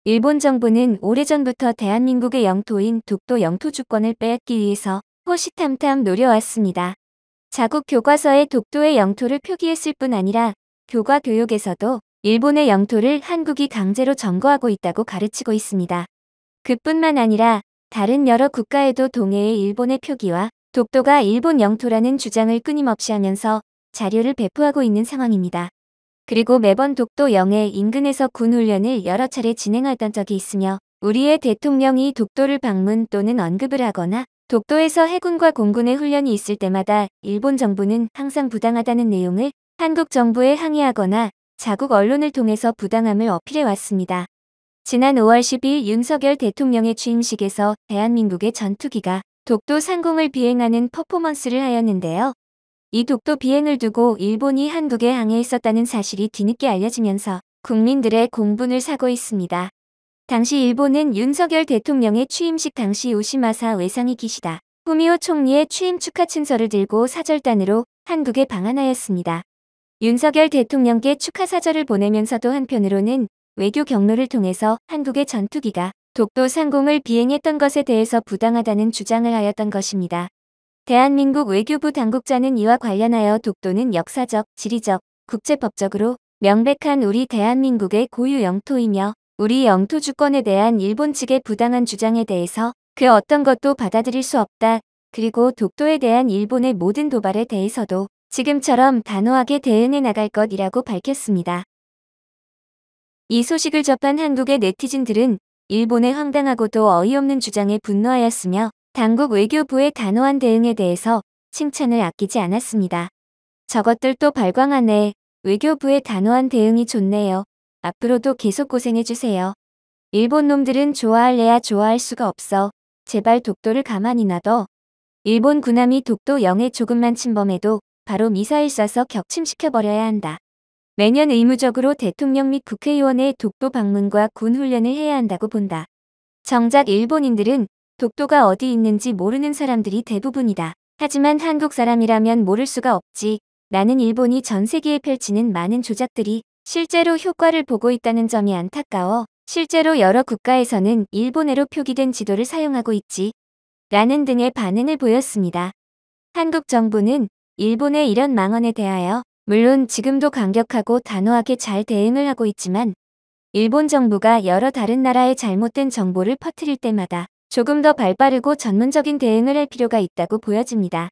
일본 정부는 오래전부터 대한민국의 영토인 독도 영토 주권을 빼앗기 위해서 호시탐탐 노려왔습니다. 자국 교과서에 독도의 영토를 표기했을 뿐 아니라 교과 교육에서도 일본의 영토를 한국이 강제로 점거하고 있다고 가르치고 있습니다. 그뿐만 아니라 다른 여러 국가에도 동해의 일본의 표기와 독도가 일본 영토라는 주장을 끊임없이 하면서 자료를 배포하고 있는 상황입니다. 그리고 매번 독도 영해 인근에서 군훈련을 여러 차례 진행하던 적이 있으며 우리의 대통령이 독도를 방문 또는 언급을 하거나 독도에서 해군과 공군의 훈련이 있을 때마다 일본 정부는 항상 부당하다는 내용을 한국 정부에 항의하거나 자국 언론을 통해서 부당함을 어필해 왔습니다. 지난 5월 12일 윤석열 대통령의 취임식에서 대한민국의 전투기가 독도 상공을 비행하는 퍼포먼스를 하였는데요. 이 독도 비행을 두고 일본이 한국에 항해했었다는 사실이 뒤늦게 알려지면서 국민들의 공분을 사고 있습니다. 당시 일본은 윤석열 대통령의 취임식 당시 오시마사 외상이 기시다 후미오 총리의 취임 축하 친서를 들고 사절단으로 한국에 방한하였습니다. 윤석열 대통령께 축하 사절을 보내면서도 한편으로는 외교 경로를 통해서 한국의 전투기가 독도 상공을 비행했던 것에 대해서 부당하다는 주장을 하였던 것입니다. 대한민국 외교부 당국자는 이와 관련하여 독도는 역사적, 지리적, 국제법적으로 명백한 우리 대한민국의 고유 영토이며 우리 영토 주권에 대한 일본 측의 부당한 주장에 대해서 그 어떤 것도 받아들일 수 없다. 그리고 독도에 대한 일본의 모든 도발에 대해서도 지금처럼 단호하게 대응해 나갈 것이라고 밝혔습니다. 이 소식을 접한 한국의 네티즌들은 일본의 황당하고도 어이없는 주장에 분노하였으며 당국 외교부의 단호한 대응에 대해서 칭찬을 아끼지 않았습니다. 저것들도 발광하네. 외교부의 단호한 대응이 좋네요. 앞으로도 계속 고생해주세요. 일본 놈들은 좋아할래야 좋아할 수가 없어. 제발 독도를 가만히 놔둬. 일본 군함이 독도 영해 조금만 침범해도 바로 미사일 쏴서 격침시켜버려야 한다. 매년 의무적으로 대통령 및 국회의원의 독도 방문과 군 훈련을 해야 한다고 본다. 정작 일본인들은 독도가 어디 있는지 모르는 사람들이 대부분이다. 하지만 한국 사람이라면 모를 수가 없지. 나는 일본이 전 세계에 펼치는 많은 조작들이 실제로 효과를 보고 있다는 점이 안타까워. 실제로 여러 국가에서는 일본어로 표기된 지도를 사용하고 있지. 라는 등의 반응을 보였습니다. 한국 정부는 일본의 이런 망언에 대하여 물론 지금도 강력하고 단호하게 잘 대응을 하고 있지만 일본 정부가 여러 다른 나라의 잘못된 정보를 퍼뜨릴 때마다 조금 더 발빠르고 전문적인 대응을 할 필요가 있다고 보여집니다.